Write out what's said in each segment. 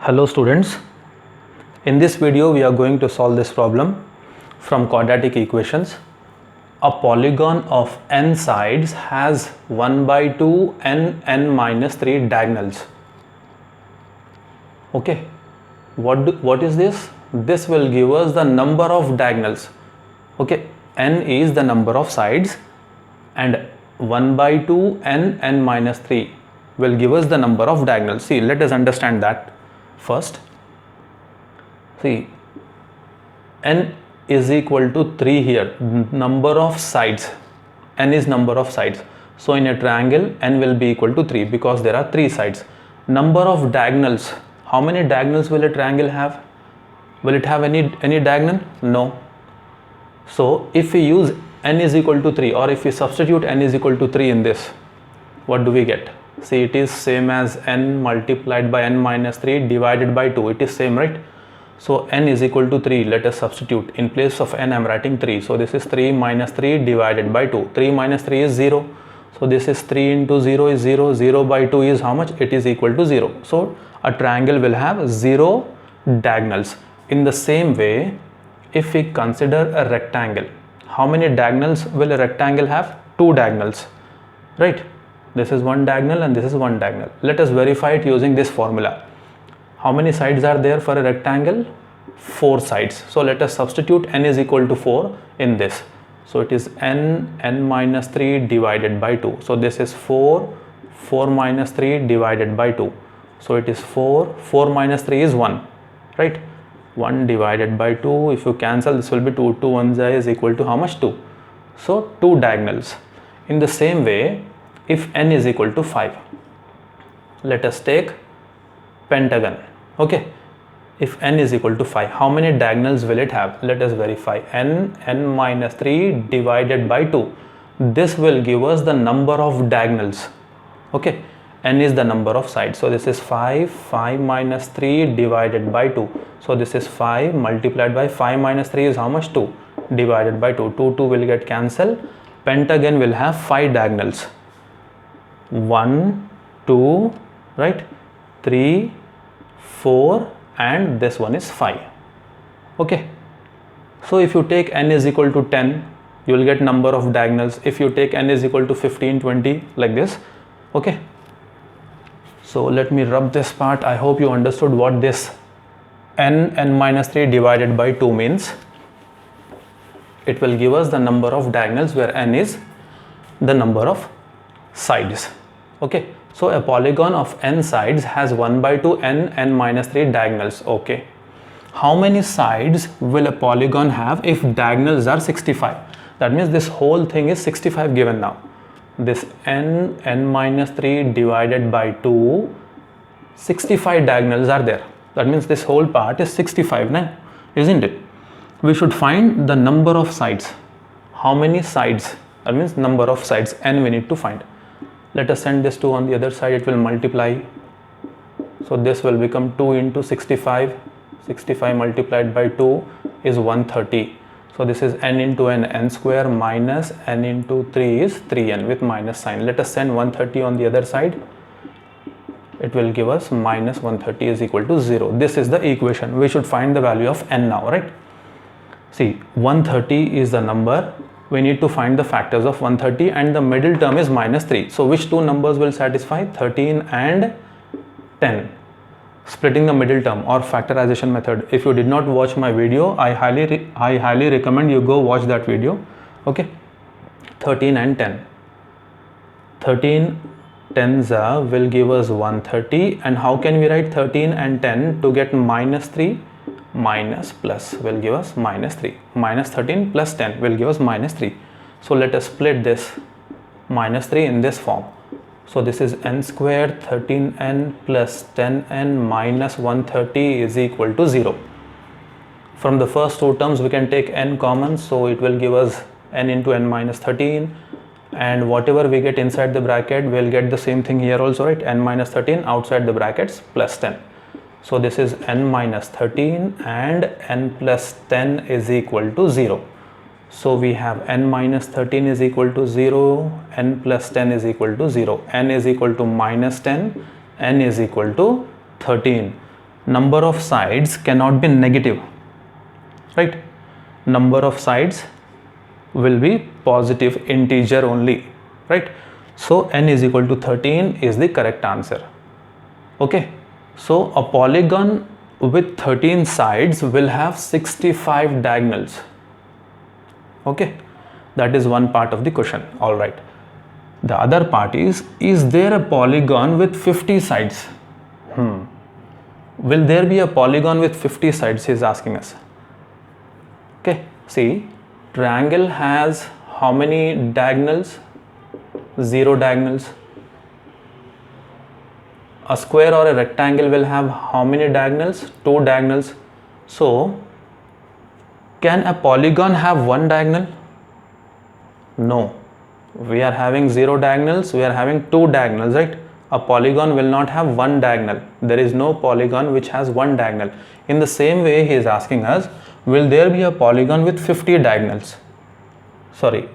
Hello students, in this video we are going to solve this problem from quadratic equations. A polygon of n sides has 1 by 2 n minus 3 diagonals. Okay, what is this? This will give us the number of diagonals. Okay, n is the number of sides and 1 by 2 n minus 3 will give us the number of diagonals. See, let us understand that first. See, n is equal to 3 here, number of sides, n is number of sides. So in a triangle n will be equal to 3 because there are 3 sides. Number of diagonals, how many diagonals will a triangle have? Will it have any diagonal? No. So if we use n is equal to 3 or if we substitute n is equal to 3 in this, what do we get? See, it is same as n multiplied by n minus 3 divided by 2. It is same, right? So n is equal to 3. Let us substitute. In place of n I am writing 3. So this is 3 minus 3 divided by 2. 3 minus 3 is 0. So this is 3 into 0 is 0. 0 by 2 is how much? It is equal to 0. So a triangle will have 0 diagonals. In the same way, if we consider a rectangle, how many diagonals will a rectangle have? 2 diagonals, right? This is one diagonal and this is one diagonal. Let us verify it using this formula. How many sides are there for a rectangle? 4 sides. So let us substitute n is equal to 4 in this. So it is n minus 3 divided by 2. So this is 4 minus 3 divided by 2. So it is 4 minus 3 is 1, right? 1 divided by 2, if you cancel this will be 2 1 is equal to how much? 2. So 2 diagonals. In the same way, if n is equal to 5, let us take pentagon. Okay, if n is equal to 5, how many diagonals will it have? Let us verify. n minus 3 divided by 2, this will give us the number of diagonals. Okay, n is the number of sides. So this is 5 minus 3 divided by 2. So this is 5 multiplied by 5 minus 3 is how much? 2 divided by 2. 2 will get cancelled. Pentagon will have 5 diagonals. 1, 2, right? 3, 4 and this one is 5. Okay. So if you take n is equal to 10, you will get number of diagonals. If you take n is equal to 15, 20 like this. Okay. So let me rub this part. I hope you understood what this n minus 3 divided by 2 means. It will give us the number of diagonals where n is the number of sides. Okay, so a polygon of n sides has 1 by 2 n minus 3 diagonals. Okay, how many sides will a polygon have if diagonals are 65? That means this whole thing is 65 given now. This n minus 3 divided by 2, 65 diagonals are there. That means this whole part is 65 now, isn't it? We should find the number of sides. How many sides? That means number of sides n we need to find. Let us send this 2 on the other side, it will multiply. So this will become 2 into 65. 65 multiplied by 2 is 130. So this is n into n square minus n into 3 is 3n with minus sign. Let us send 130 on the other side. It will give us minus 130 is equal to 0. This is the equation. We should find the value of n now, right? See, 130 is the number. We need to find the factors of 130 and the middle term is minus 3. So which two numbers will satisfy? 13 and 10. Splitting the middle term or factorization method. If you did not watch my video, I highly recommend you go watch that video. Okay, 13 and 10. 13 tens will give us 130. And how can we write 13 and 10 to get minus 3? Minus plus will give us minus 3. Minus 13 plus 10 will give us minus 3. So let us split this minus 3 in this form. So this is n squared 13n plus 10n minus 130 is equal to 0. From the first two terms we can take n common. So it will give us n into n minus 13. And whatever we get inside the bracket, we'll get the same thing here also, right? N minus 13 outside the brackets plus 10. So this is n minus 13 and n plus 10 is equal to 0. So we have n minus 13 is equal to 0, n plus 10 is equal to 0. N is equal to minus 10, n is equal to 13. number of sides cannot be negative, right? Number of sides will be positive integer only, right? So n is equal to 13 is the correct answer. Okay, so a polygon with 13 sides will have 65 diagonals. Okay, that is one part of the question. All right, the other part is there a polygon with 50 sides? Will there be a polygon with 50 sides, he is asking us. Okay, see, triangle has how many diagonals? 0 diagonals. A square or a rectangle will have how many diagonals? 2 diagonals. So, can a polygon have 1 diagonal? No. We are having 0 diagonals, we are having 2 diagonals, right? A polygon will not have 1 diagonal. There is no polygon which has 1 diagonal. In the same way, he is asking us, will there be a polygon with 50 diagonals? Sorry,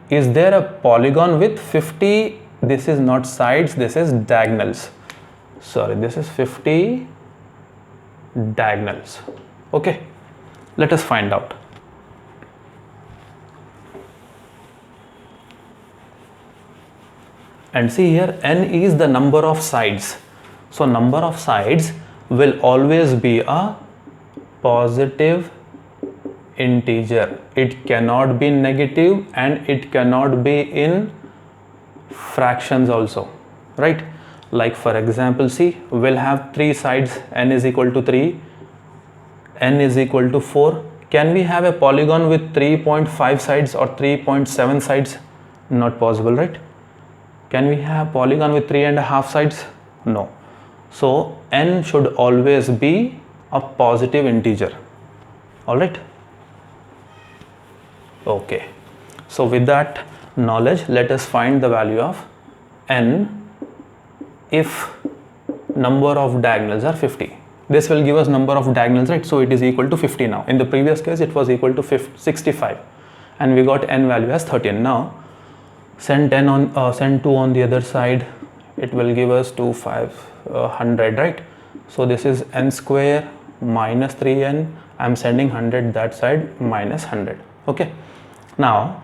is there a polygon with 50? This is not sides, this is diagonals. Sorry, this is 50 diagonals. Okay, let us find out. And see here, n is the number of sides. So number of sides will always be a positive integer. It cannot be negative and it cannot be in fractions also, right? Like for example, see, we'll have 3 sides, n is equal to 3, n is equal to 4. Can we have a polygon with 3.5 sides or 3.7 sides? Not possible, right? Can we have polygon with 3.5 sides? No. So n should always be a positive integer. All right. Okay. So with that knowledge, let us find the value of n if number of diagonals are 50. This will give us number of diagonals, right? So it is equal to 50 now. In the previous case, it was equal to 65, and we got n value as 13. Now send 2 on the other side, it will give us 100, right? So this is n square minus 3n. I am sending 100 that side, minus 100. Okay, now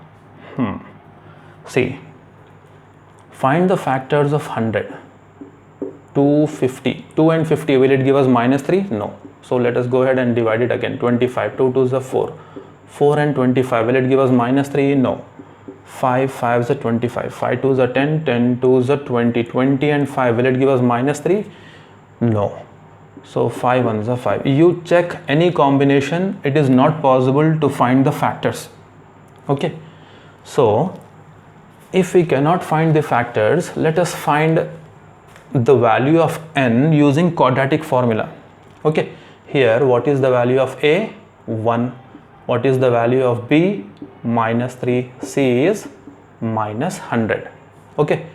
see, find the factors of 100. 250, 2 and 50, will it give us minus 3? No. So let us go ahead and divide it again. 25, 2 2 is a 4, 4 and 25, will it give us minus 3? No. 5 5 is a 25, 5 2 is a 10, 10 2 is a 20, 20 and 5, will it give us minus 3? No. So 5 1 is a 5. You check any combination, it is not possible to find the factors. Okay, so if we cannot find the factors, let us find the value of n using quadratic formula. Okay, here what is the value of a? 1. What is the value of b? Minus 3. C is minus 100. Okay,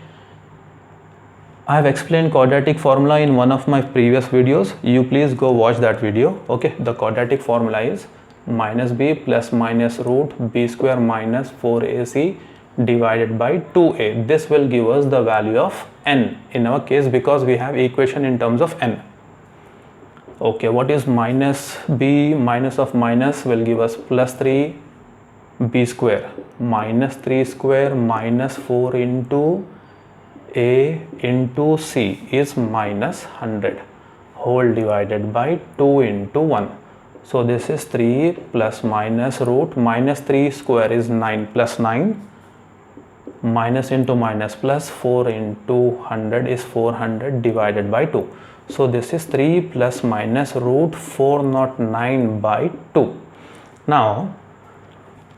I have explained quadratic formula in one of my previous videos. You please go watch that video. Okay, the quadratic formula is minus b plus minus root b square minus 4ac divided by 2a. This will give us the value of n in our case, because we have equation in terms of n. Okay, what is minus b? Minus of minus will give us plus 3 b square minus 3 square minus 4 into a into c is minus 100 whole divided by 2 into 1. So this is 3 plus minus root minus 3 square is 9 plus 9 minus into minus plus 4 into 100 is 400 divided by 2. So this is 3 plus minus root 409 by 2. Now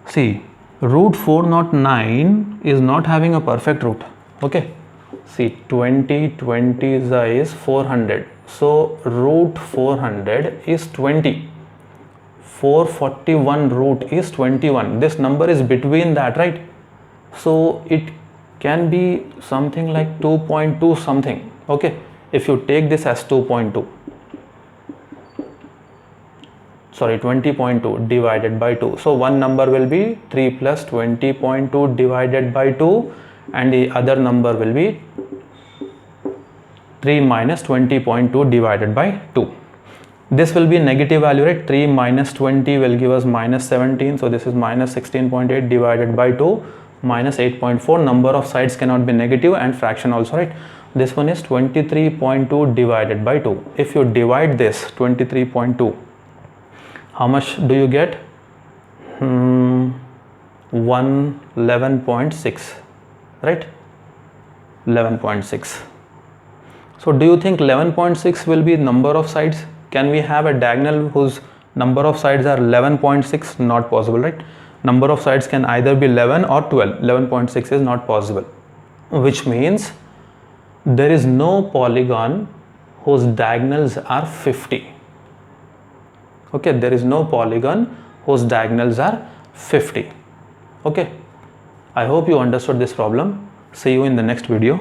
see, root 409 is not having a perfect root. Okay, see, 20 is 400. So root 400 is 20. 441 root is 21. This number is between that, right? So it can be something like 2.2 something. Okay, if you take this as 2.2, sorry, 20.2 divided by 2. So one number will be 3 plus 20.2 divided by 2, and the other number will be 3 minus 20.2 divided by 2. This will be a negative value, right? 3 minus 20 will give us minus 17. So this is minus 16.8 divided by 2 minus 8.4. Number of sides cannot be negative and fraction also, right? This one is 23.2 divided by 2. If you divide this 23.2, how much do you get? 11.6, right? 11.6. So do you think 11.6 will be number of sides? Can we have a diagonal whose number of sides are 11.6? Not possible, right? Number of sides can either be 11 or 12. 11.6 is not possible, which means there is no polygon whose diagonals are 50. Okay, there is no polygon whose diagonals are 50. Okay, I hope you understood this problem. See you in the next video.